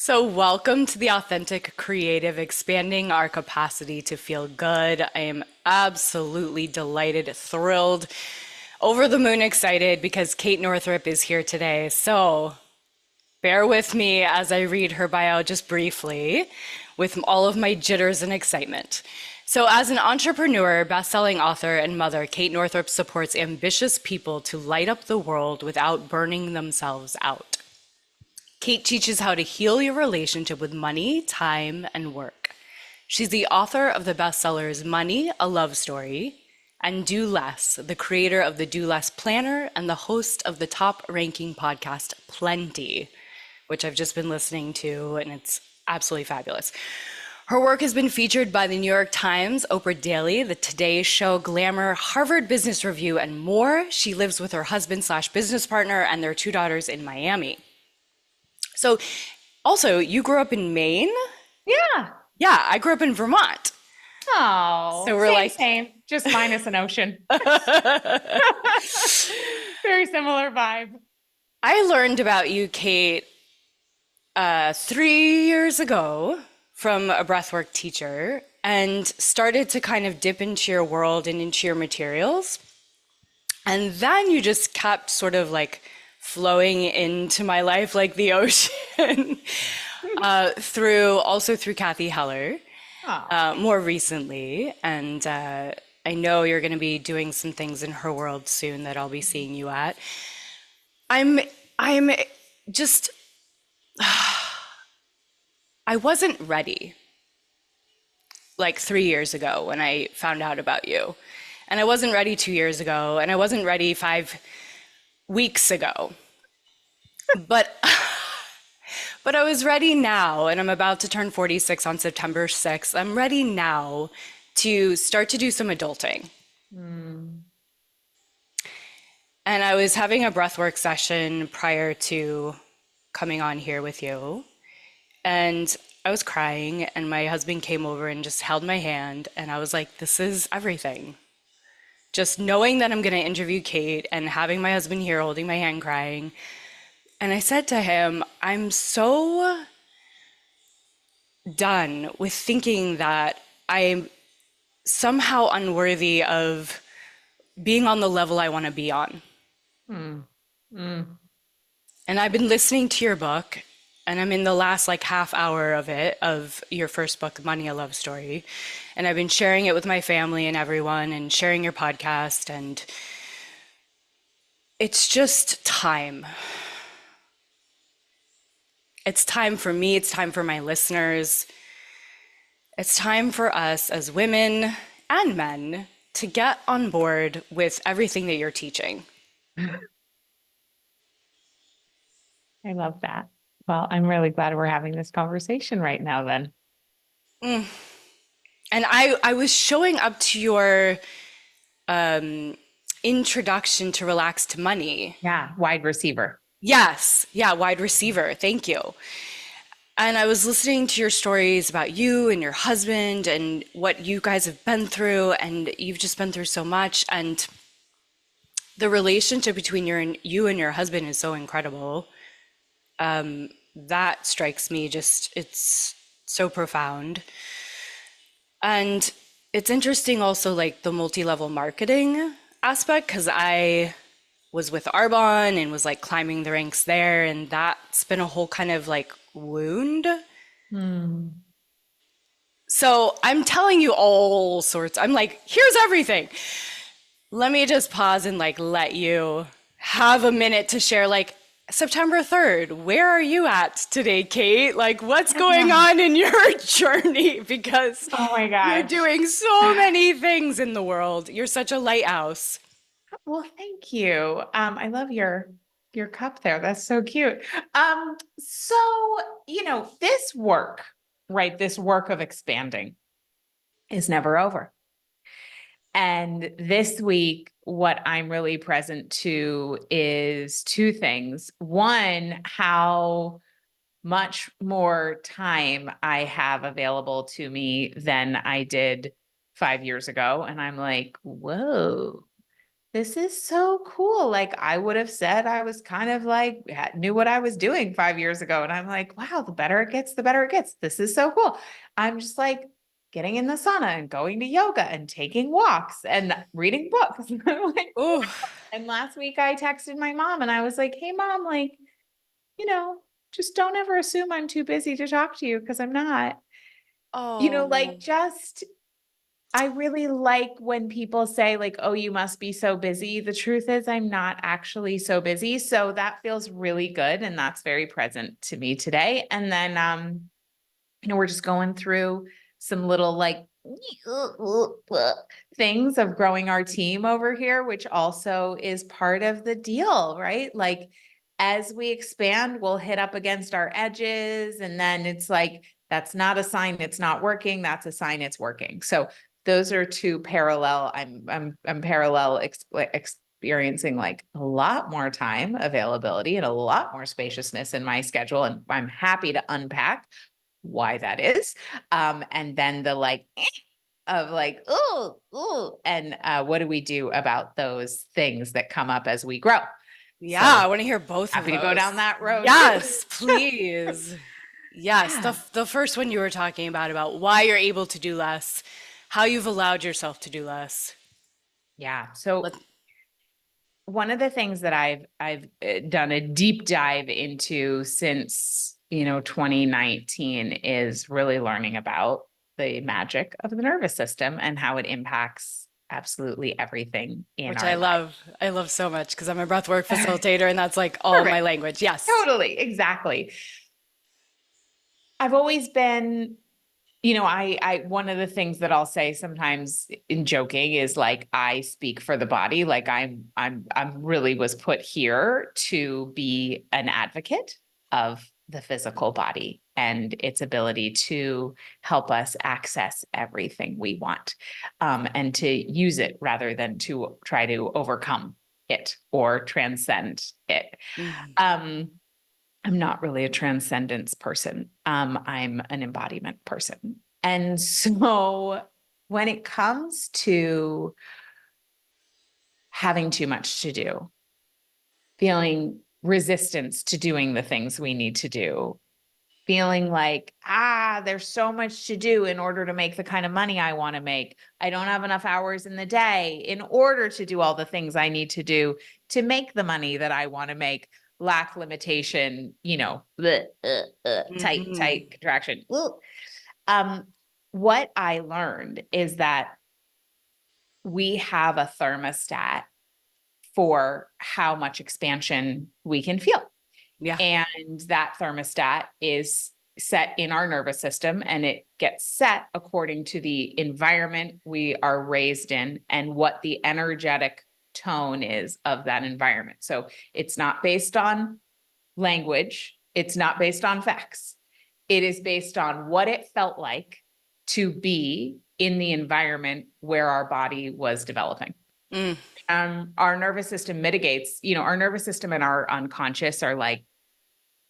So, welcome to the Authentic Creative, expanding our capacity to feel good. I am absolutely delighted, thrilled, over the moon excited because Kate Northrup is here today. So, bear with me as I read her bio just briefly with all of my jitters and excitement. So, as an entrepreneur, best-selling author, and mother, Kate Northrup supports ambitious people to light up the world without burning themselves out. Kate teaches how to heal your relationship with money, time, and work. She's the author of the bestsellers Money, a Love Story, and Do Less, the creator of the Do Less Planner and the host of the top-ranking podcast Plenty, which I've just been listening to, and it's absolutely fabulous. Her work has been featured by the New York Times, Oprah Daily, The Today Show, Glamour, Harvard Business Review, and more. She lives with her husband slash business partner and their two daughters in Miami. So also, you grew up in Maine? Yeah. Yeah, I grew up in Vermont. Oh, So we're same, like, same, just minus an ocean. Very similar vibe. I learned about you, Kate, 3 years ago from a breathwork teacher and started to kind of dip into your world and into your materials. And then you just kept sort of like flowing into my life like the ocean through Kathy Heller Oh, more recently. And I know you're going to be doing some things in her world soon that I'll be seeing you at. I'm I'm just I wasn't ready like 3 years ago when I found out about you. And I wasn't ready 2 years ago, and I wasn't ready 5 weeks ago. But but I was ready now, and I'm about to turn 46 on September 6th. I'm ready now to start to do some adulting. mm, And I was having a breathwork session prior to coming on here with you, and I was crying, and my husband came over and just held my hand, and I was like, this is everything. Just knowing that I'm going to interview Kate and having my husband here holding my hand crying. And I said to him, I'm so done with thinking that I'm somehow unworthy of being on the level I want to be on. mm, mm. And I've been listening to your book, and I'm in the last like half hour of it, of your first book, Money, a Love Story. And I've been sharing it with my family and everyone, and sharing your podcast. And it's just time. It's time for me, it's time for my listeners. It's time for us as women and men to get on board with everything that you're teaching. I love that. Well, I'm really glad we're having this conversation right now then. And I was showing up to your introduction to Relax to Money. Yeah, wide receiver. Yes, yeah, wide receiver. Thank you. And I was listening to your stories about you and your husband and what you guys have been through, and you've just been through so much. And the relationship between you and your husband is so incredible. That strikes me just, it's so profound. And it's interesting also, like the multi-level marketing aspect, because I was with Arbonne and was like climbing the ranks there, and that's been a whole kind of like wound. Mm. So I'm telling you all sorts. I'm like, here's everything. Let me just pause and like let you have a minute to share like September 3rd, where are you at today, Kate? Like what's going on in your journey? Because Oh my you're gosh. doing so many things in the world. You're such a lighthouse. Well, thank you. I love your cup there. That's so cute. So, this work, right? This work of expanding is never over. And this week, what I'm really present to is two things. One, how much more time I have available to me than I did 5 years ago. And I'm like, whoa, this is so cool. Like I would have said I was kind of like knew what I was doing 5 years ago. And I'm like, wow, the better it gets, the better it gets. This is so cool. I'm just like getting in the sauna and going to yoga and taking walks and reading books. I'm like, Oh, and last week I texted my mom and I was like, hey mom, like, you know, just don't ever assume I'm too busy to talk to you because I'm not. Like oh, just I really like when people say like, oh, you must be so busy. The truth is I'm not actually so busy. So that feels really good. And that's very present to me today. And then, we're just going through some little like things of growing our team over here, which also is part of the deal, right? Like as we expand, we'll hit up against our edges. And then it's like, that's not a sign it's not working. That's a sign it's working. So those are two parallel. I'm parallel experiencing like a lot more time availability and a lot more spaciousness in my schedule. And I'm happy to unpack why that is. And then the like of like, oh, and what do we do about those things that come up as we grow? yeah, I So want to hear both of happy to go those. down that road too. Yes, please. Yes, Yeah. the first one you were talking about why you're able to do less, how you've allowed yourself to do less. Yeah. So Let, one of the things that I've done a deep dive into since 2019 is really learning about the magic of the nervous system and how it impacts absolutely everything in which our life. I love so much because I'm a breathwork facilitator and that's like all my Perfect. language. Yes. Totally. Exactly. I've always been, one of the things that I'll say sometimes in joking is like, I speak for the body. Like I'm really was put here to be an advocate of the physical body and its ability to help us access everything we want, and to use it rather than to try to overcome it or transcend it. Mhm. Um, I'm not really a transcendence person. I'm an embodiment person. And so when it comes to having too much to do, feeling resistance to doing the things we need to do, feeling like, there's so much to do in order to make the kind of money I want to make. I don't have enough hours in the day in order to do all the things I need to do to make the money that I want to make. Lack limitation, tight, Mhm. tight contraction. Um, what I learned is that we have a thermostat for how much expansion we can feel. Yeah. And that thermostat is set in our nervous system and it gets set according to the environment we are raised in and what the energetic tone is of that environment. So it's not based on language, it's not based on facts. It is based on what it felt like to be in the environment where our body was developing. Mm. Our nervous system mitigates, our nervous system and our unconscious are like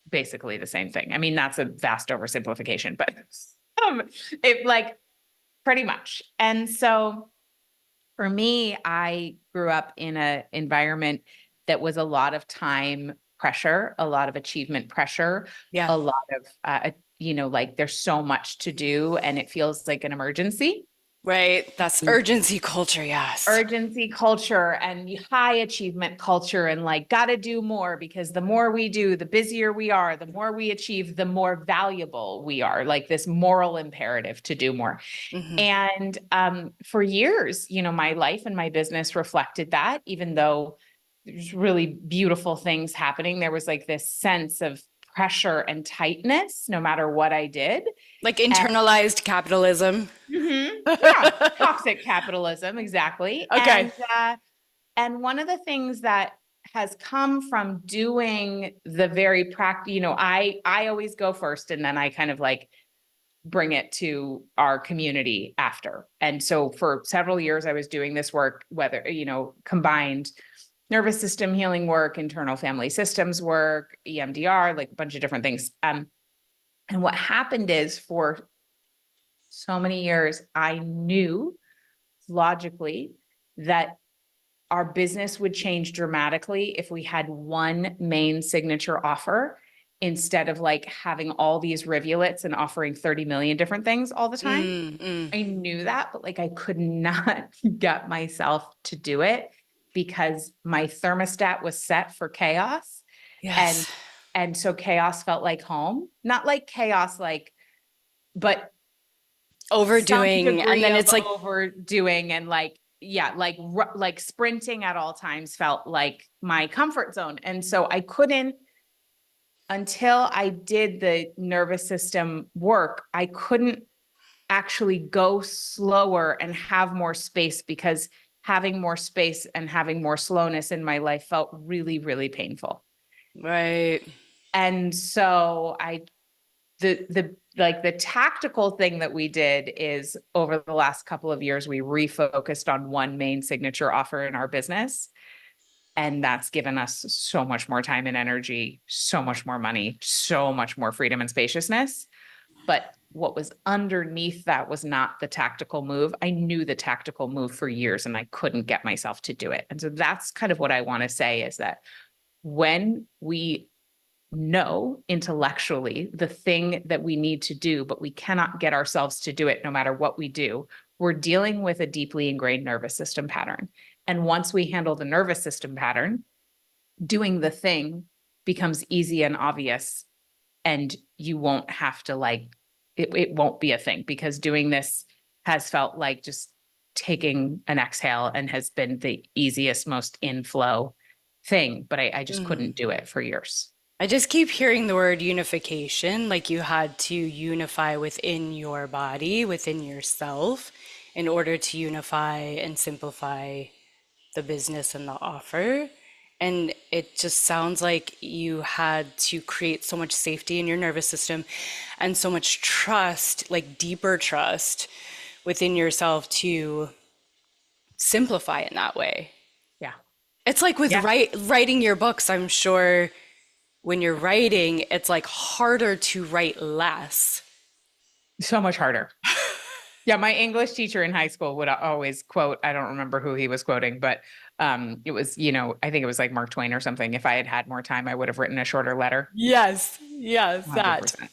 basically the same thing. I mean, that's a vast oversimplification, but it like pretty much. And so for me, I grew up in an environment that was a lot of time pressure, a lot of achievement pressure, Yeah. a lot of, like there's so much to do and it feels like an emergency. Right. That's urgency culture. Yes. Urgency culture and high achievement culture and like got to do more because the more we do, the busier we are, the more we achieve, the more valuable we are, like this moral imperative to do more. Hmm. And for years, my life and my business reflected that, even though there's really beautiful things happening, there was like this sense of pressure and tightness no matter what I did. Like internalized capitalism. Yeah, toxic capitalism, exactly. Okay. And one of the things that has come from doing the very I always go first and then I kind of like bring it to our community after. And so for several years I was doing this work, whether, combined nervous system healing work, internal family systems work, EMDR, like a bunch of different things. And what happened is for so many years, I knew logically that our business would change dramatically if we had one main signature offer instead of like having all these rivulets and offering 30 million different things all the time. I knew that, but like I could not get myself to do it because my thermostat was set for chaos. And Yes. and so chaos felt like home, not like chaos, like, but some Overdoing. And degree then of it's like, overdoing and like, yeah, like sprinting at all times felt like my comfort zone. And so I couldn't, until I did the nervous system work, I couldn't actually go slower and have more space because having more space and having more slowness in my life felt really, really painful. right. And so the tactical thing that we did is over the last couple of years, we refocused on one main signature offer in our business. And that's given us so much more time and energy, so much more money, so much more freedom and spaciousness. But what was underneath that was not the tactical move. I knew the tactical move for years and I couldn't get myself to do it. And so that's kind of what I want to say is that when we know intellectually the thing that we need to do, but we cannot get ourselves to do it no matter what we do, we're dealing with a deeply ingrained nervous system pattern. And once we handle the nervous system pattern, doing the thing becomes easy and obvious. And you won't have to like, it won't be a thing because doing this has felt like just taking an exhale and has been the easiest, most in flow thing. But I just couldn't do it for years. I just keep hearing the word unification, like you had to unify within your body, within yourself, in order to unify and simplify the business and the offer. And it just sounds like you had to create so much safety in your nervous system and so much trust, like deeper trust within yourself to simplify in that way. Yeah. It's like with Yeah. writing your books, I'm sure when you're writing, it's like harder to write less. So much harder. Yeah, my English teacher in high school would always quote, I don't remember who he was quoting, but it was, I think it was like Mark Twain or something. If I had had more time, I would have written a shorter letter. Yes, yes, that. 100%.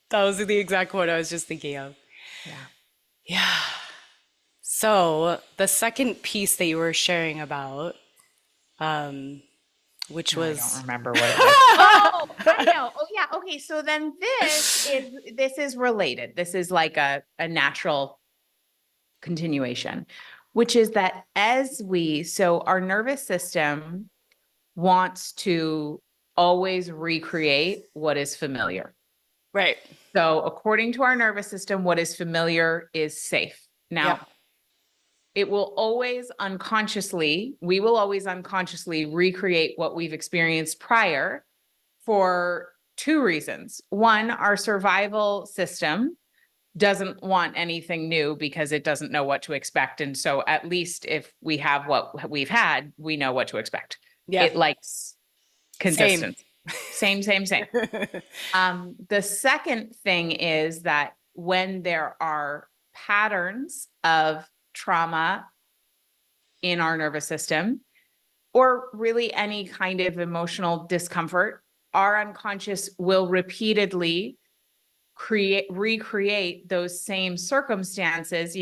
That was the exact quote I was just thinking of. Yeah. Yeah. So the second piece that you were sharing about, which No, I don't was remember what it was. Oh, I know. Oh, yeah. Okay. So then this is related. This is like a natural continuation, which is that so our nervous system wants to always recreate what is familiar. right. So according to our nervous system, what is familiar is safe. Now, Yep. we will always unconsciously recreate what we've experienced prior for two reasons. One, our survival system doesn't want anything new because it doesn't know what to expect. And so at least if we have what we've had, we know what to expect. Yeah. It likes Same. consistency. Same. The second thing is that when there are patterns of trauma in our nervous system, or really any kind of emotional discomfort, our unconscious will repeatedly recreate those same circumstances,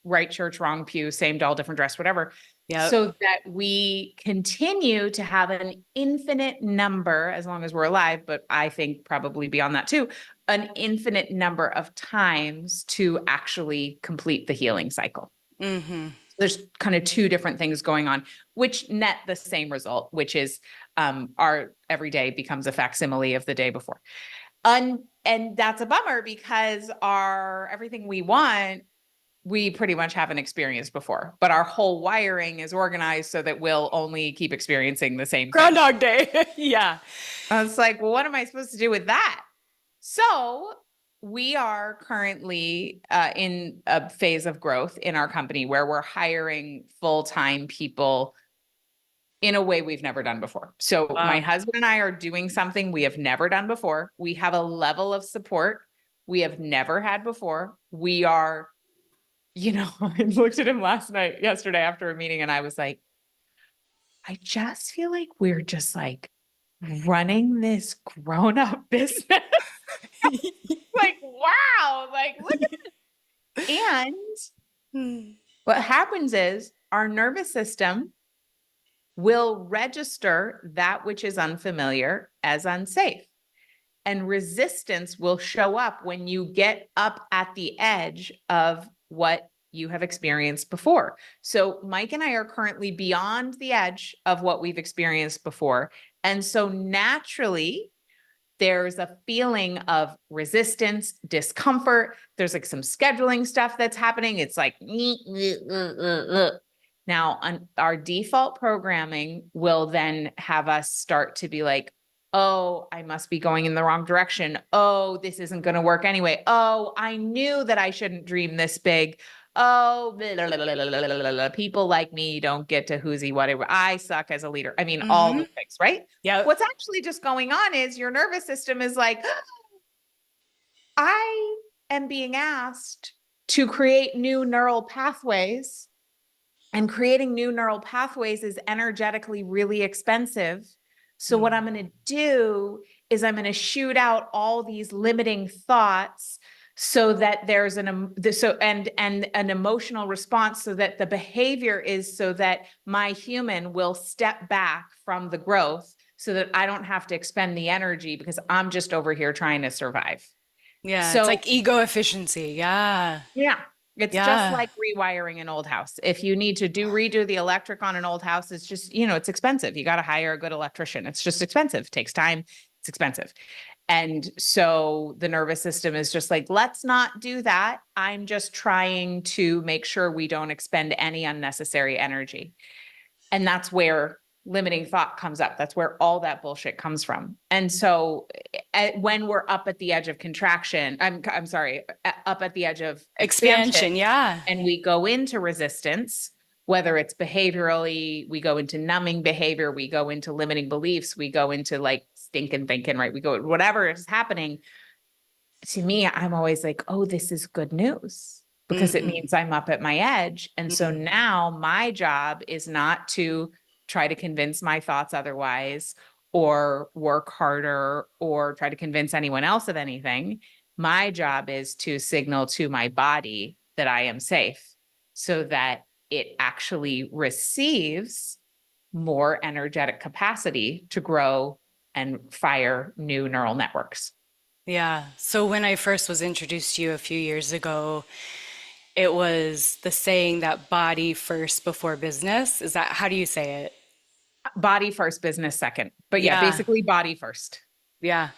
right church, wrong pew, same doll, different dress, whatever, Yep. so that we continue to have an infinite number, as long as we're alive, but I think probably beyond that too, an infinite number of times to actually complete the healing cycle. There's kind of two different things going on, which net the same result, which is our everyday becomes a facsimile of the day before. And that's a bummer because everything we want, we pretty much haven't experienced before, but our whole wiring is organized so that we'll only keep experiencing the same thing. Groundhog Day. Yeah. I was like, well, what am I supposed to do with that? So we are currently in a phase of growth in our company where we're hiring full-time people in a way we've never done before. So my Wow. husband and I are doing something we have never done before. We have a level of support we have never had before. We are, I looked at him yesterday after a meeting and I was like, I just feel like we're just like running this grown-up business. Like, wow, like look at it. And Hmm. what happens is our nervous system will register that which is unfamiliar as unsafe. And resistance will show up when you get up at the edge of what you have experienced before. So Mike and I are currently beyond the edge of what we've experienced before. And so naturally, there's a feeling of resistance, discomfort. There's like some scheduling stuff that's happening. It's like, now on our default programming will then have us start to be like, oh, I must be going in the wrong direction. Oh, this isn't going to work anyway. Oh, I knew that I shouldn't dream this big. Oh, blah, blah, blah, blah, blah, people like me don't get to whoozy, whatever. I suck as a leader. I mean, all the things, right? Yep. What's actually just going on is your nervous system is like, I am being asked to create new neural pathways, and creating new neural pathways is energetically really expensive. So what I'm going to do is I'm going to shoot out all these limiting thoughts so that there's an an emotional response, so that the behavior is so that my human will step back from the growth, so that I don't have to expend the energy because I'm just over here trying to survive. Yeah, it's So like ego efficiency. Yeah. yeah, it's just Yeah. like rewiring an old house. If you need to redo the electric on an old house, it's just, it's expensive. You got to hire a good electrician. It's just expensive. It takes time. It's expensive. And so the nervous system is just like, let's not do that. I'm just trying to make sure we don't expend any unnecessary energy. And that's where limiting thought comes up. That's where all that bullshit comes from. And so when we're up at the edge of contraction, I'm sorry, up at the edge of expansion, Expansion. Yeah. and we go into resistance, whether it's behaviorally, we go into numbing behavior, we go into limiting beliefs, we go into like stinking thinking, right? We go, whatever is happening. To me, I'm always like, oh, this is good news, because it means I'm up at my edge. And so now my job is not to try to convince my thoughts otherwise, or work harder, or try to convince anyone else of anything. My job is to signal to my body that I am safe, so that it actually receives more energetic capacity to grow and fire new neural networks. Yeah. So when I first was introduced to you a few years ago, it was the saying that body first before business. Is that how do you say it? Body first, business second. But yeah, Yeah. basically body first. Yeah.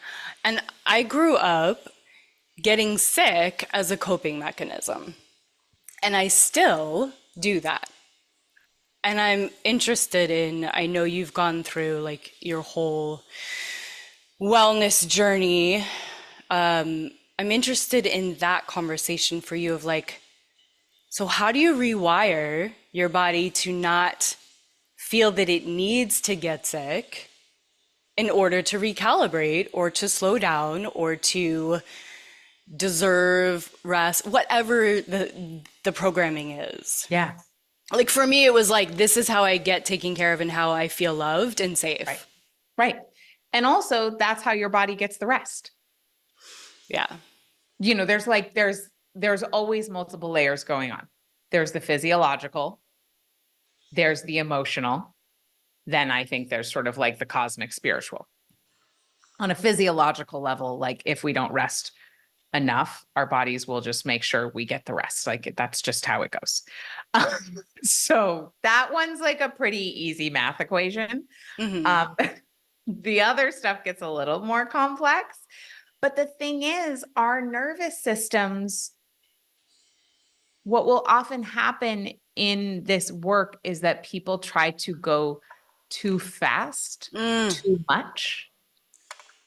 And I grew up getting sick as a coping mechanism, and I still do that. And I'm interested in, I know you've gone through like your whole wellness journey. I'm interested in that conversation for you of like, so how do you rewire your body to not feel that it needs to get sick in order to recalibrate or to slow down or to deserve rest, whatever the programming is. Yeah. Like for me, it was like, this is how I get taken care of and how I feel loved and Right. safe. Right. And also that's how your body gets the rest. Yeah. There's always multiple layers going on. There's the physiological, there's the emotional. Then I think there's sort of like the cosmic spiritual. On a physiological level, like if we don't rest enough, our bodies will just make sure we get the rest. Like that's just how it goes. So that one's like a pretty easy math equation. Um, the other stuff gets a little more complex. But the thing is, our nervous systems, what will often happen in this work is that people try to go too fast, too much.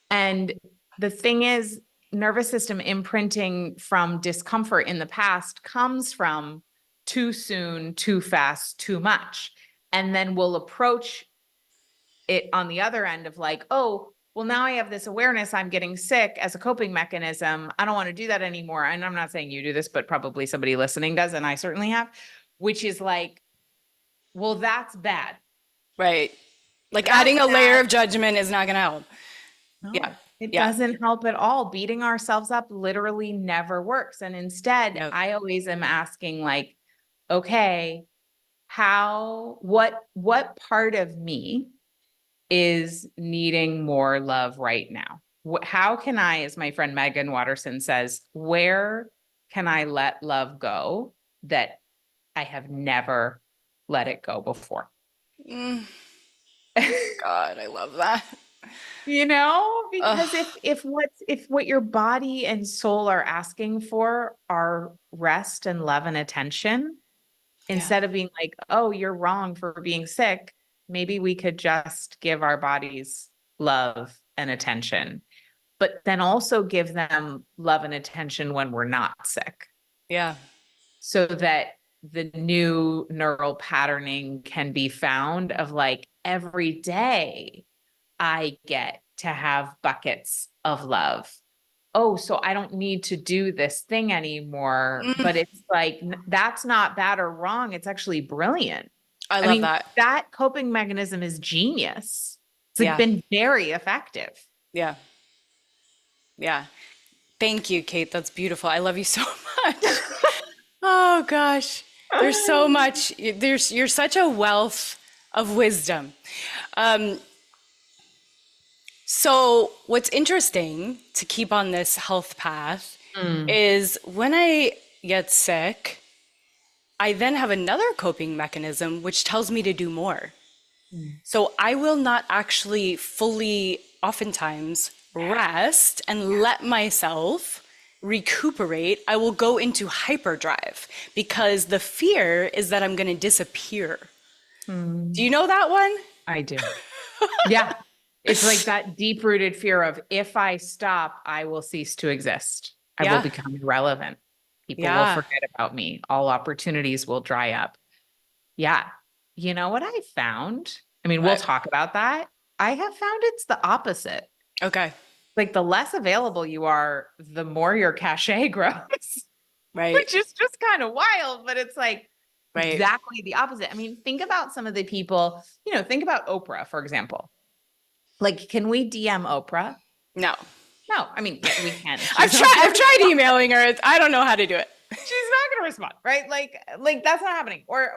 And the thing is, nervous system imprinting from discomfort in the past comes from too soon, too fast, too much. And then we'll approach it on the other end of like, oh, well, now I have this awareness I'm getting sick as a coping mechanism. I don't want to do that anymore. And I'm not saying you do this, but probably somebody listening does. And I certainly have, which is like, well, that's bad. Right. Like Without adding a layer that, of judgment is not going to help. Yeah. no, it Yeah. doesn't help at all. Beating ourselves up literally never works. And instead, Yep. I always am asking like, okay, what part of me is needing more love right now? How can I, as my friend Megan Watterson says, where can I let love go that I have never let it go before? Mm, God, I love that. You know, because Ugh. if what your body and soul are asking for are rest and love and attention, Yeah. instead of being like, oh, you're wrong for being sick, maybe we could just give our bodies love and attention, but then also give them love and attention when we're not sick, Yeah. so that the new neural patterning can be found of like every day I get to have buckets of love. Oh, so I don't need to do this thing anymore. Mm, But it's like, that's not bad or wrong. It's actually brilliant. I I love mean, that. that coping mechanism is genius. It's like Yeah. been very effective. Yeah. Yeah. Thank you, Kate. That's beautiful. I love you so much. Oh gosh. There's so much. You're such a wealth of wisdom. Um, so what's interesting to keep on this health path Mm, is when I get sick, I then have another coping mechanism which tells me to do more. mm. So I will not actually fully, oftentimes, rest and let myself recuperate. I will go into hyperdrive because the fear is that I'm going to disappear. Do Mm. you know that one? I do. Yeah. It's like that deep rooted fear of if I stop, I will cease to exist. I will Yeah. become irrelevant. People will Yeah. forget about me. All opportunities will dry up. Yeah. You know what I found? I mean, we'll But talk about that. I have found it's the opposite. okay. Like the less available you are, the more your cachet grows, Right. which is just kind of wild, but it's like Right. exactly the opposite. I mean, think about some of the people, think about Oprah, for example. Like, can we DM Oprah? No. No, I mean, yeah, we can. She's not I've gonna tried respond. emailing her. I don't know how to do it. She's not gonna respond, right? Like that's not happening. Or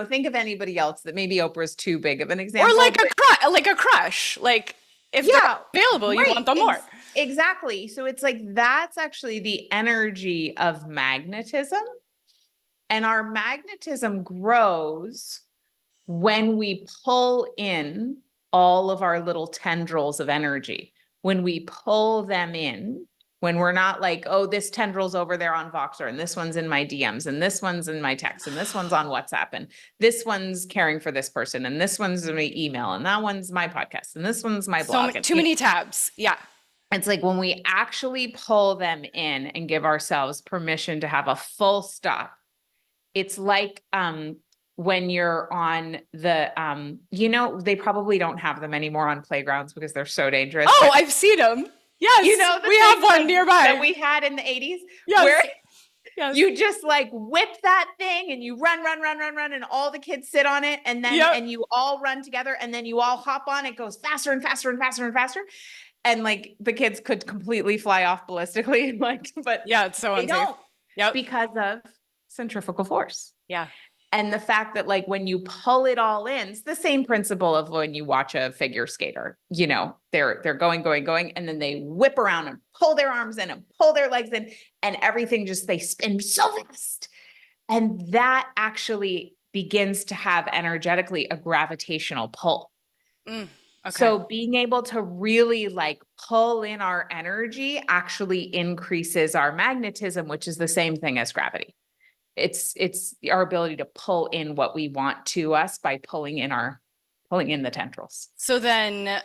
think of anybody else that maybe Oprah's too big of an Or example, but like a crush. Like if they're yeah, available, you right. want them more. Exactly. So it's like that's actually the energy of magnetism. And our magnetism grows when we pull in all of our little tendrils of energy. When we pull them in, when we're not like, oh, this tendril's over there on Voxer, and this one's in my DMs, and this one's in my text, and this one's on WhatsApp, and this one's caring for this person, and this one's in my email, and that one's my podcast, and this one's my blog. And Too many tabs. Yeah. it's like when we actually pull them in and give ourselves permission to have a full stop. It's like when you're on the they probably don't have them anymore on playgrounds because they're so dangerous. Oh, But I've seen them. Yes. the We have things one like nearby. that we had in the 80s where Yes. Yes. you just like whip that thing and you run, and all the kids sit on it, and then Yep. and you all run together, and then you all hop on. It goes faster and faster and faster and faster. And like the kids could completely fly off ballistically, but Yeah, it's so they unsafe. don't Yep. because of centrifugal force. Yeah. And the fact that like when you pull it all in, it's the same principle of when you watch a figure skater, they're going, and then they whip around and pull their arms in and pull their legs in, and everything they spin so fast. And that actually begins to have energetically a gravitational pull. Okay. So being able to really like pull in our energy actually increases our magnetism, which is the same thing as gravity. It's our ability to pull in what we want to us by pulling in the tendrils. So then,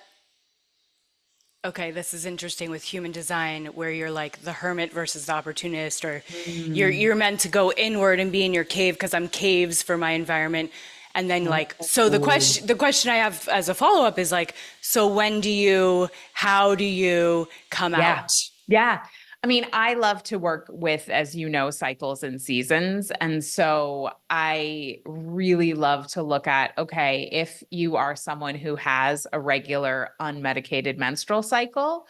okay, this is interesting with human design where you're like the hermit versus the opportunist, or you're meant to go inward and be in your cave because I'm caves for my environment. And then so the question I have as a follow-up is like, so how do you come out? Yeah. I mean, I love to work with, as you know, cycles and seasons. And so I really love to look at, okay, if you are someone who has a regular unmedicated menstrual cycle,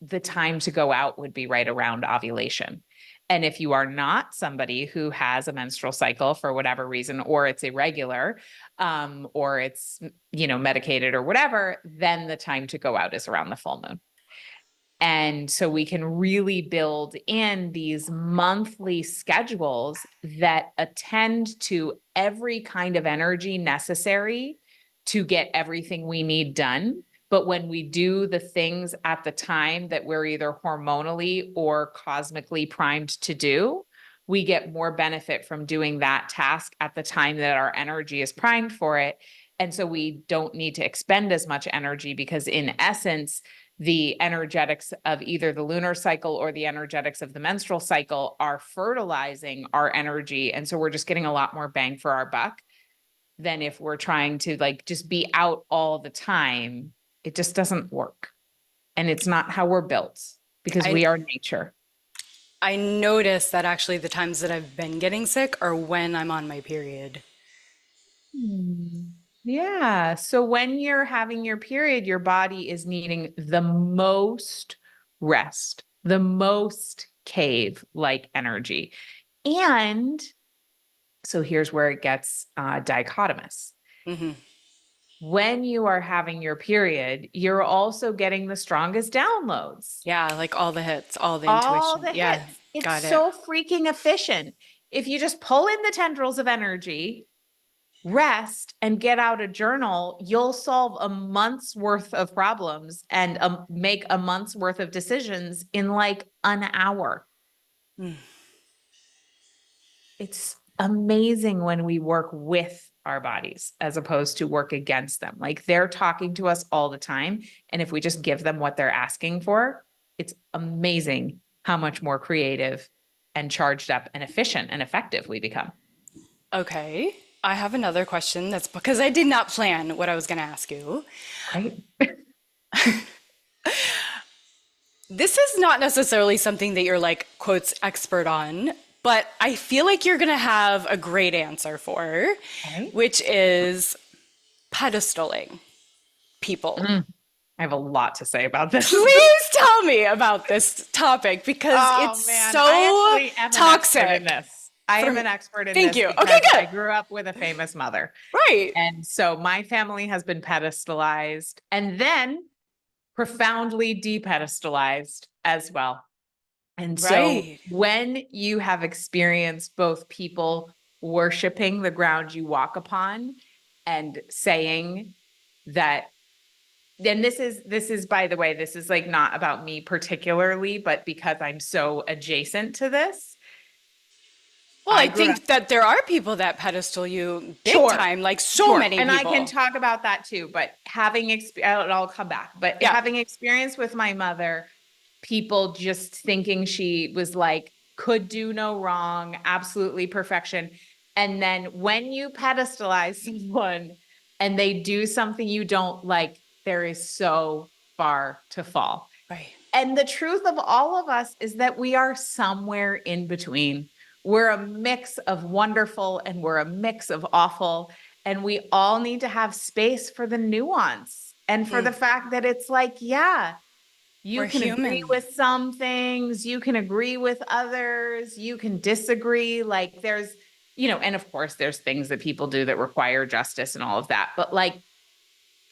the time to go out would be right around ovulation. And if you are not somebody who has a menstrual cycle for whatever reason, or it's irregular, or it's, medicated or whatever, then the time to go out is around the full moon. And so we can really build in these monthly schedules that attend to every kind of energy necessary to get everything we need done. But when we do the things at the time that we're either hormonally or cosmically primed to do, we get more benefit from doing that task at the time that our energy is primed for it. And so we don't need to expend as much energy because, in essence, the energetics of either the lunar cycle or the energetics of the menstrual cycle are fertilizing our energy. And so we're just getting a lot more bang for our buck than if we're trying to just be out all the time. It just doesn't work. And it's not how we're built, because I we are nature. I notice that actually the times that I've been getting sick are when I'm on my period. Hmm. Yeah. So when you're having your period, your body is needing the most rest, the most cave-like energy. And so here's where it gets dichotomous. Hmm. When you are having your period, you're also getting the strongest downloads, Yeah, like all the hits, all the all intuition. the Yeah, hits. It's got it. so freaking efficient. If you just pull in the tendrils of energy, rest, and get out a journal, you'll solve a month's worth of problems and make a month's worth of decisions in like an hour. Mm. It's amazing when we work with our bodies as opposed to work against them. Like, they're talking to us all the time. And if we just give them what they're asking for, it's amazing how much more creative and charged up and efficient and effective we become. Okay. I have another question that's because I did not plan what I was going to ask you. Great. This is not necessarily something that you're like, quotes, expert on, but I feel like you're going to have a great answer for, Okay. which is pedestaling people. I have a lot to say about this. Please tell me about this topic because Oh it's man, so I actually am an expert in toxic. this. I am For an expert in Thank this you. because Okay, I good. grew up with a famous mother. Right. And so my family has been pedestalized and then profoundly depedestalized as well. And so Right. when you have experienced both people worshiping the ground you walk upon and saying that, and this is by the way, this is like not about me particularly, but because I'm so adjacent to this. Well, I I grew up. think that there are people that pedestal you big Sure. time, like so Sure. many And I can people. talk about that too, but I'll come back, but Yeah. having experience with my mother, people just thinking she was like, could do no wrong, absolutely perfection. And then when you pedestalize someone and they do something you don't like, there is so far to fall. Right. And the truth of all of us is that we are somewhere in between. We're a mix of wonderful and we're a mix of awful. And we all need to have space for the nuance and for the fact that it's like, yeah, you We're can agree human. with some things, you can agree with others, you can disagree. Like, there's, and of course, there's things that people do that require justice and all of that. But like,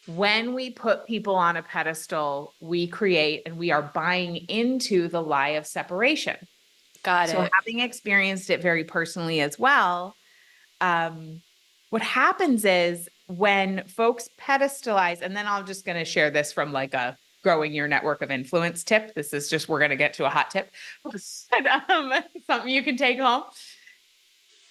when we put people on a pedestal, we create and we are buying into the lie of separation. Got So it. having experienced it very personally as well, what happens is when folks pedestalize, and then I'm just going to share this from like a growing your network of influence tip. This is just, we're going to get to a hot tip, something you can take home.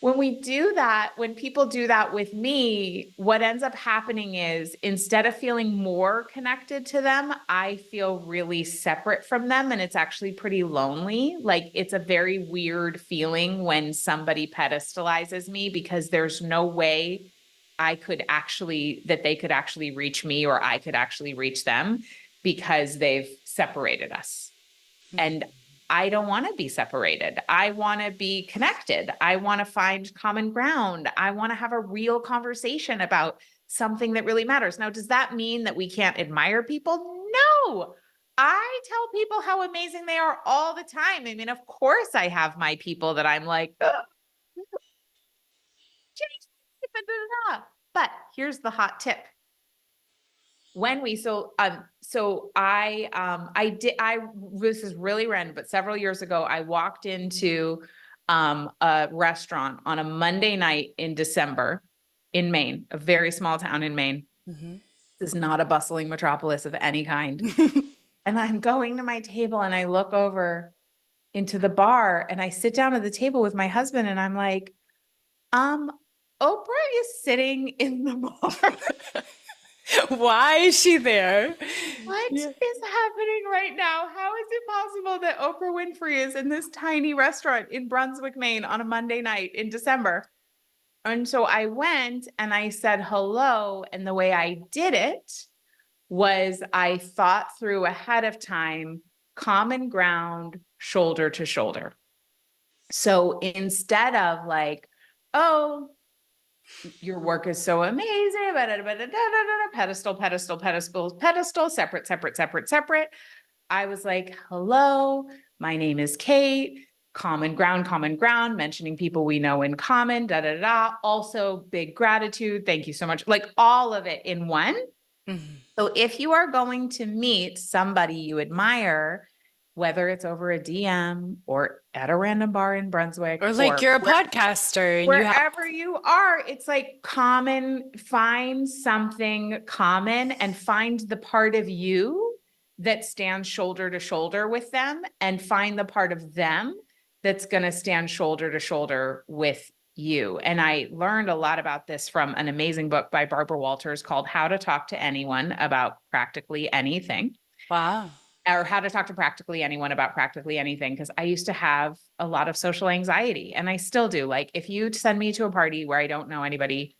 When we do that, when people do that with me, what ends up happening is instead of feeling more connected to them, I feel really separate from them. And it's actually pretty lonely. Like, it's a very weird feeling when somebody pedestalizes me because there's no way that they could actually reach me or I could actually reach them because they've separated us. And I don't want to be separated. I want to be connected. I want to find common ground. I want to have a real conversation about something that really matters. Now, does that mean that we can't admire people? No. I tell people how amazing they are all the time. I mean, of course, I have my people that I'm like, "Ugh, but here's the hot tip. When we this is really random, but several years ago I walked into a restaurant on a Monday night in December in Maine, a very small town in Maine. Mhm. This is not a bustling metropolis of any kind. And I'm going to my table and I look over into the bar and I sit down at the table with my husband and I'm like, Oprah is sitting in the bar. Why is she there? What Yeah. is happening right now? How is it possible that Oprah Winfrey is in this tiny restaurant in Brunswick, Maine on a Monday night in December? And so I went and I said hello. And the way I did it was I thought through ahead of time, common ground, shoulder to shoulder. So instead of like, oh, your work is so amazing, pedestal, pedestal, pedestal, pedestal, separate, separate, separate, separate. I was like, hello, my name is Kate, common ground, mentioning people we know in common, da, da, da. Also big gratitude. Thank you so much. Like all of it in one. Mhm. So if you are going to meet somebody you admire, whether it's over a DM or at a random bar in Brunswick Or like or you're a podcaster and you have wherever you are, it's like find something common and find the part of you that stands shoulder to shoulder with them and find the part of them that's going to stand shoulder to shoulder with you. And I learned a lot about this from an amazing book by Barbara Walters called How to Talk to Anyone About Practically Anything, wow. or how to talk to practically anyone about practically anything. Because I used to have a lot of social anxiety and I still do. Like if you send me to a party where I don't know anybody,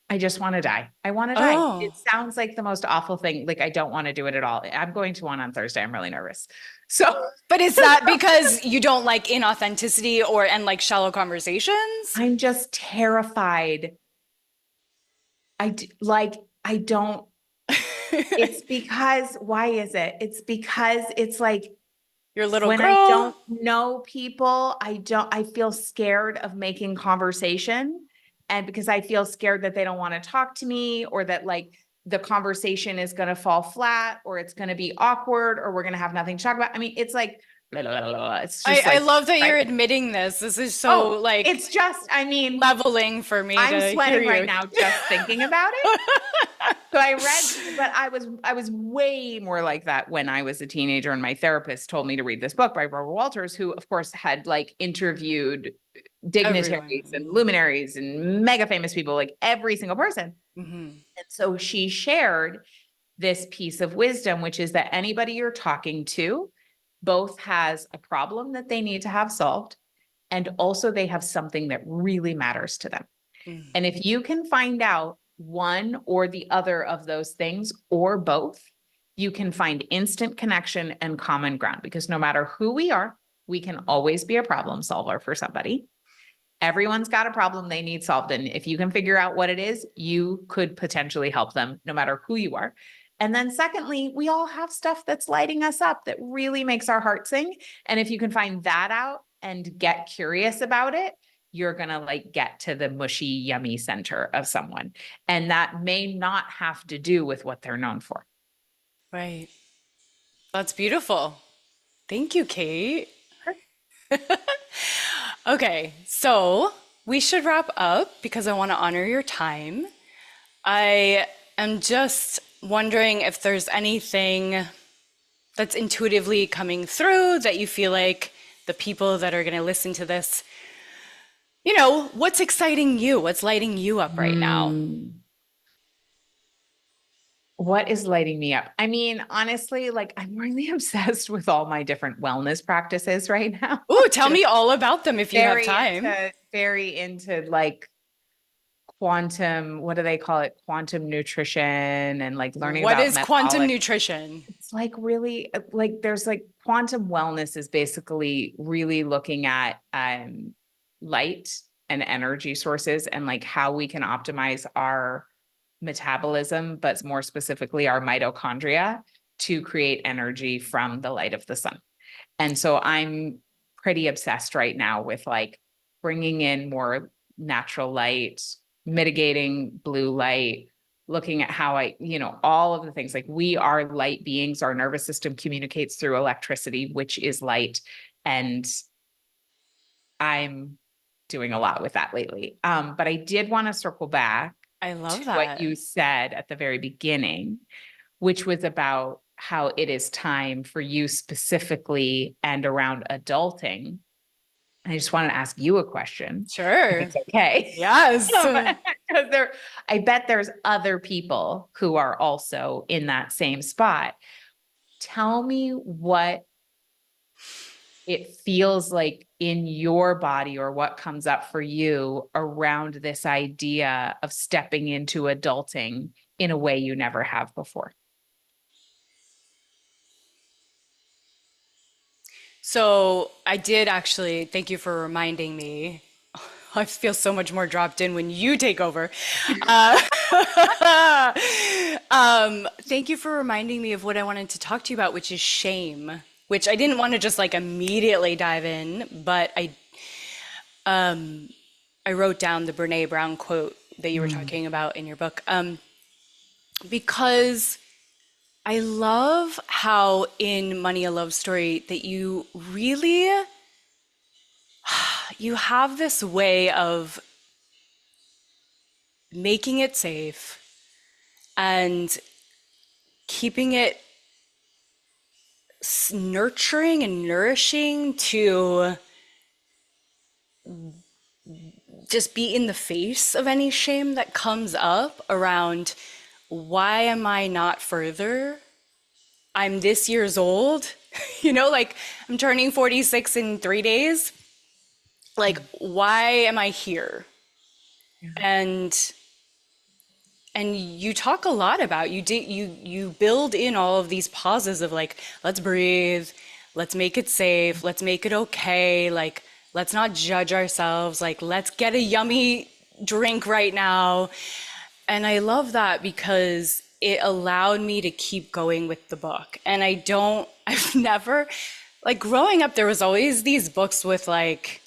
I just want to die. I want to die. Oh, It sounds like the most awful thing. Like I don't want to do it at all. I'm going to one on Thursday. I'm really nervous. So but is that because you don't like inauthenticity and like shallow conversations? I'm just terrified. I don't, it's because, why is it? It's because it's like, Your little when I girl. don't know people, I feel scared of making conversation. And because I feel scared that they don't want to talk to me or that like the conversation is going to fall flat or it's going to be awkward or we're going to have nothing to talk about. I mean, it's like, blah, blah, blah, blah. It's just I like, love that you're right? admitting this. This is so like It's just, I mean, leveling for me I'm to sweating hear right you. now just thinking about it. So I read, but I was way more like that when I was a teenager, and my therapist told me to read this book by Barbara Walters, who of course had like interviewed dignitaries and Everyone. luminaries and mega famous people, like every single person. Hmm. And so she shared this piece of wisdom, which is that anybody you're talking to both has a problem that they need to have solved, and also they have something that really matters to them. Hmm. And if you can find out one or the other of those things or both, you can find instant connection and common ground, because no matter who we are, we can always be a problem solver for somebody. Everyone's got a problem they need solved. And if you can figure out what it is, you could potentially help them no matter who you are. And then secondly, we all have stuff that's lighting us up that really makes our heart sing. And if you can find that out and get curious about it, you're going to like get to the mushy, yummy center of someone. And that may not have to do with what they're known for. Right. That's beautiful. Thank you, Kate. Okay, so we should wrap up because I want to honor your time. I am just wondering if there's anything that's intuitively coming through that you feel like the people that are going to listen to this, what's exciting you? What's lighting you up right now? What is lighting me up? I mean, honestly, like I'm really obsessed with all my different wellness practices right now. Ooh, tell me all about them if you have very time. very into like quantum, what do they call it? Quantum nutrition and like learning What about is quantum metabolic. nutrition? It's like really like there's like quantum wellness is basically really looking at light and energy sources and like how we can optimize our metabolism, but more specifically our mitochondria to create energy from the light of the sun. And so I'm pretty obsessed right now with like bringing in more natural light, mitigating blue light, looking at how all of the things like we are light beings. Our nervous system communicates through electricity, which is light. And I'm doing a lot with that lately. But I did want to circle back I to love what that. you said at the very beginning, which was about how it is time for you specifically and around adulting. I just want to ask you a question, if Sure. it's okay. Yes. Because I bet there's other people who are also in that same spot. Tell me what it feels like in your body or what comes up for you around this idea of stepping into adulting in a way you never have before. So I did actually, thank you for reminding me. I feel so much more dropped in when you take over. Uh, thank you for reminding me of what I wanted to talk to you about, which is shame, which I didn't want to just like immediately dive in, but I wrote down the Brene Brown quote that you were Mm. talking about in your book, because I love how in Money a Love Story that you really you have this way of making it safe and keeping it nurturing and nourishing to just be in the face of any shame that comes up around why am I not further? I'm this years old, like I'm turning 46 in 3 days. Like, why am I here? Yeah. And you talk a lot about you build in all of these pauses of like, let's breathe, let's make it safe, let's make it okay, like let's not judge ourselves, like let's get a yummy drink right now. And I love that because it allowed me to keep going with the book. And I've never, like growing up, there was always these books with like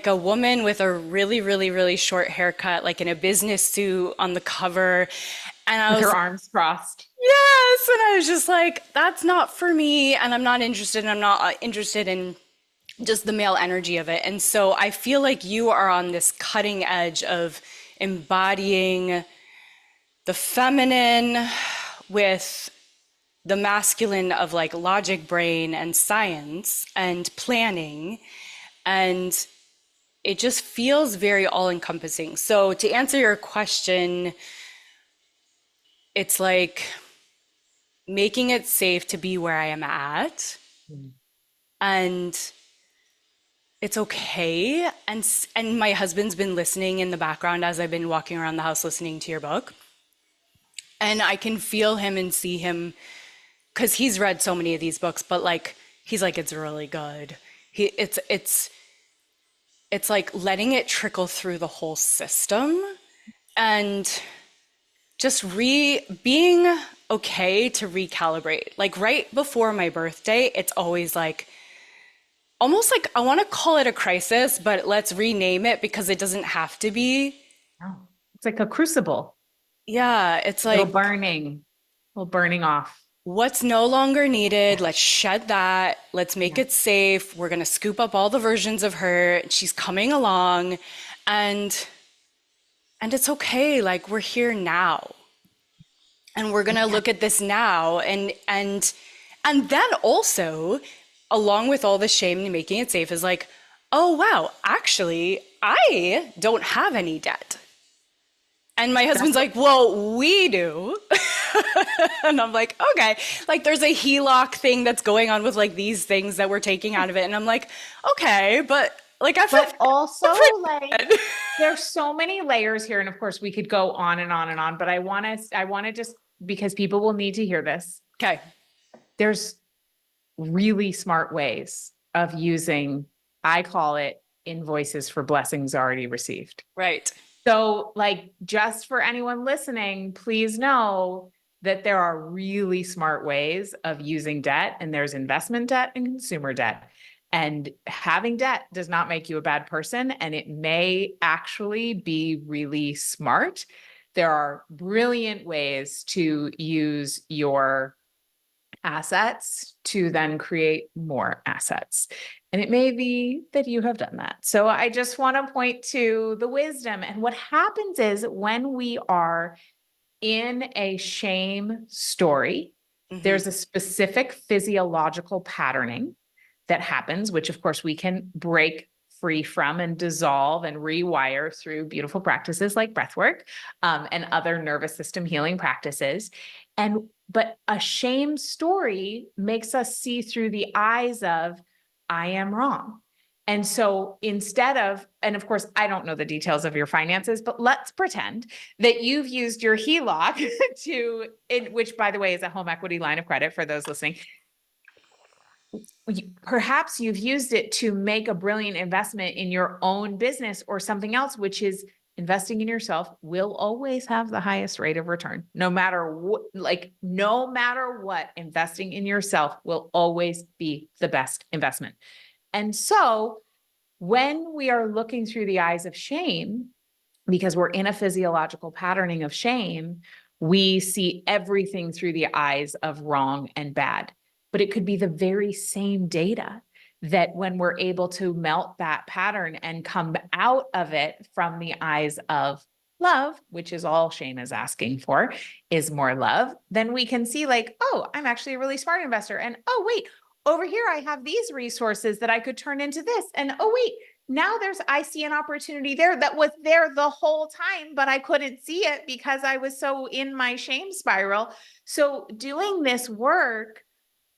a woman with a really, really, really short haircut, like in a business suit on the cover. And I With was, her arms crossed. yes. And I was just like, that's not for me. And I'm not interested. And I'm not interested in just the male energy of it. And so I feel like you are on this cutting edge of embodying the feminine with the masculine of like logic, brain, and science and planning. And it just feels very all encompassing. So to answer your question, it's like making it safe to be where I am at, Mm. and it's okay. And my husband's been listening in the background as I've been walking around the house listening to your book. And I can feel him and see him because he's read so many of these books, but like he's like, it's really good. It's like letting it trickle through the whole system and just being okay to recalibrate. Like right before my birthday, it's always like almost like I want to call it a crisis, but let's rename it because it doesn't have to be. Oh, it's like a crucible, Yeah, it's a little like burning, a little burning off. what's no longer needed, let's shed that, let's make Yeah. it safe. We're going to scoop up all the versions of her. She's coming along and and it's okay. Like we're here now. And we're going to Yeah. look at this now and then also along with all the shame and making it safe is like, oh wow, actually I don't have any debt. And my husband's like, well, we do. And I'm like, okay. Like there's a HELOC thing that's going on with like these things that we're taking out of it. And I'm like, okay, but like I feel But also pretty like good. there's so many layers here. And of course we could go on and on and on, but I want to just because people will need to hear this. Okay. There's really smart ways of using, I call it invoices for blessings already received. Right. So, like, just for anyone listening, please know that there are really smart ways of using debt, and there's investment debt and consumer debt. And having debt does not make you a bad person, and it may actually be really smart. There are brilliant ways to use your assets to then create more assets. And it may be that you have done that. So I just want to point to the wisdom. And what happens is when we are in a shame story, Mm-hmm. there's a specific physiological patterning that happens, which of course we can break free from and dissolve and rewire through beautiful practices like breath work, and other nervous system healing practices. But a shame story makes us see through the eyes of, I am wrong. And so instead of, and of course, I don't know the details of your finances, but let's pretend that you've used your HELOC which by the way is a home equity line of credit for those listening. Perhaps you've used it to make a brilliant investment in your own business or something else, which is investing in yourself will always have the highest rate of return. No matter what, investing in yourself will always be the best investment. And so when we are looking through the eyes of shame, because we're in a physiological patterning of shame, we see everything through the eyes of wrong and bad. But it could be the very same data that when we're able to melt that pattern and come out of it from the eyes of love, which is all shame is asking for, is more love, then we can see like, oh, I'm actually a really smart investor. And oh, wait, over here, I have these resources that I could turn into this. And oh, wait, now I see an opportunity there that was there the whole time, but I couldn't see it because I was so in my shame spiral. So doing this work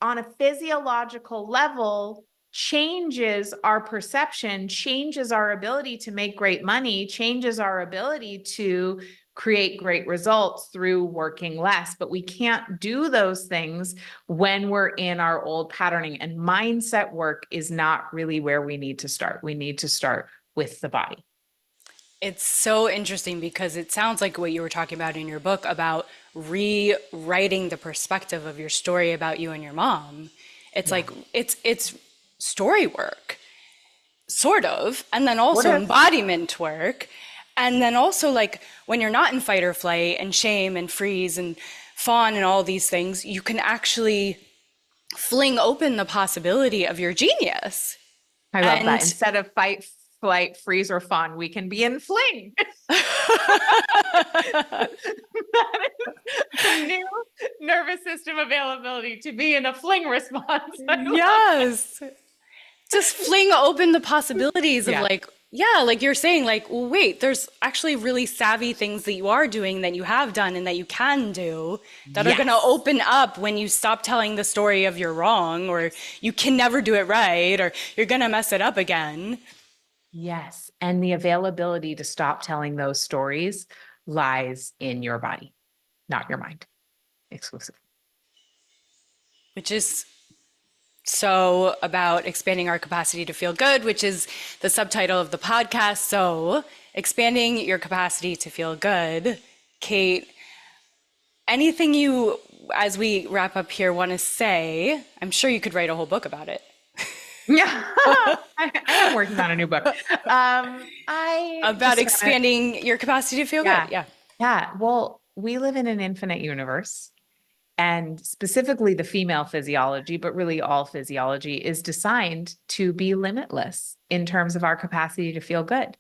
on a physiological level changes our perception, changes our ability to make great money, changes our ability to create great results through working less. But we can't do those things when we're in our old patterning. And mindset work is not really where we need to start. We need to start with the body. It's so interesting because it sounds like what you were talking about in your book about rewriting the perspective of your story about you and your mom. It's Yeah. like it's story work, sort of, and then What also if embodiment work. And then also like when you're not in fight or flight and shame and freeze and fawn and all these things, you can actually fling open the possibility of your genius. I love that. And Instead of fight, flight, freeze, or fawn, we can be in fling. That is the new nervous system availability to be in a fling response. I love yes, just fling open the possibilities of Yeah. like, yeah, like you're saying, like, well, wait, there's actually really savvy things that you are doing, that you have done, and that you can do that are going to Yes. open up when you stop telling the story of you're wrong, or you can never do it right, or you're going to mess it up again. Yes. And the availability to stop telling those stories lies in your body, not your mind exclusively. Which is so about expanding our capacity to feel good, which is the subtitle of the podcast. So, expanding your capacity to feel good. Kate, anything you, as we wrap up here, want to say? I'm sure you could write a whole book about it. Yeah. I am working on a new book. I About just want to, expanding your capacity to feel good. yeah. Yeah. Yeah. Well, we live in an infinite universe. And specifically the female physiology, but really all physiology is designed to be limitless in terms of our capacity to feel good.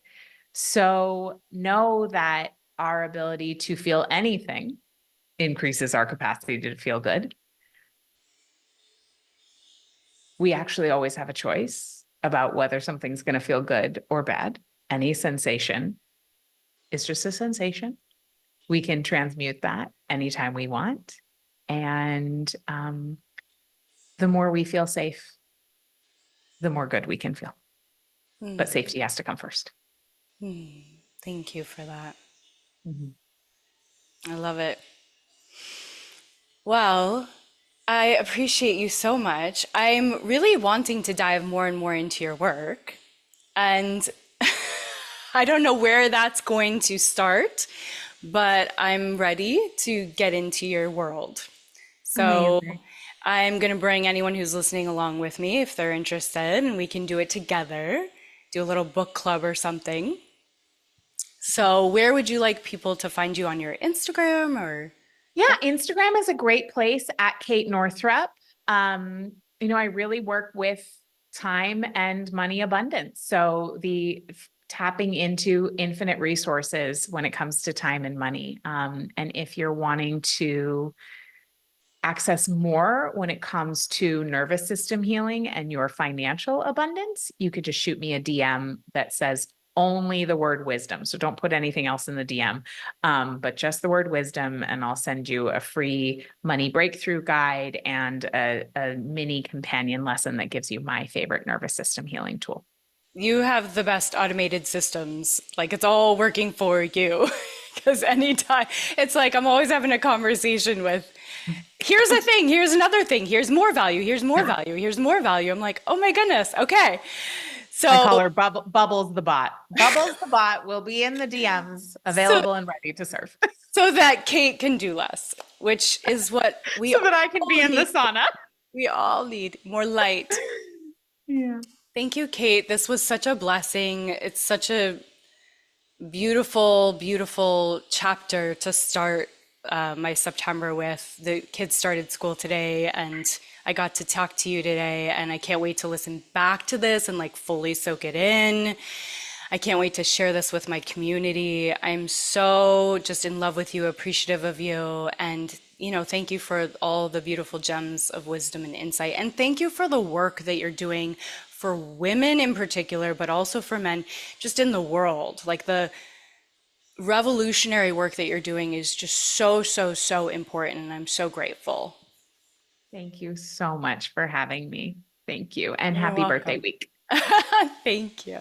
So know that our ability to feel anything increases our capacity to feel good. We actually always have a choice about whether something's going to feel good or bad. Any sensation is just a sensation. We can transmute that anytime we want. And the more we feel safe, the more good we can feel. But safety has to come first. Thank you for that. Mhm. I love it. Well, I appreciate you so much. I'm really wanting to dive more and more into your work. And I don't know where that's going to start, but I'm ready to get into your world. So Amazing. I'm going to bring anyone who's listening along with me if they're interested, and we can do it together, do a little book club or something. So, where would you like people to find you on your Instagram or? Yeah, Instagram is a great place at Kate Northrup. I really work with time and money abundance. So the tapping into infinite resources when it comes to time and money. And if you're wanting to access more when it comes to nervous system healing and your financial abundance, you could just shoot me a DM that says only the word wisdom. So don't put anything else in the DM, but just the word wisdom. And I'll send you a free money breakthrough guide and a mini companion lesson that gives you my favorite nervous system healing tool. You have the best automated systems. Like it's all working for you. Because anytime it's like I'm always having a conversation with, here's a thing, here's another thing, here's more value, here's more value, here's more value. I'm like, oh my goodness, okay. I call So, her Bubbles the bot. Bubbles the bot will be in the DMs, so, available and ready to serve. so that Kate can do less, which is what we So that I can all be in the need. sauna. We all need more light. Yeah. Thank you, Kate. This was such a blessing. It's such a beautiful, beautiful chapter to start my September with. The kids started school today, and I got to talk to you today, and I can't wait to listen back to this and like fully soak it in. I can't wait to share this with my community. I'm so just in love with you, appreciative of you, and thank you for all the beautiful gems of wisdom and insight. And thank you for the work that you're doing for women in particular, but also for men just in the world. Like the revolutionary work that you're doing is just so, so, so important. And I'm so grateful. Thank you so much for having me. Thank you. And You're happy birthday welcome. week. Thank you.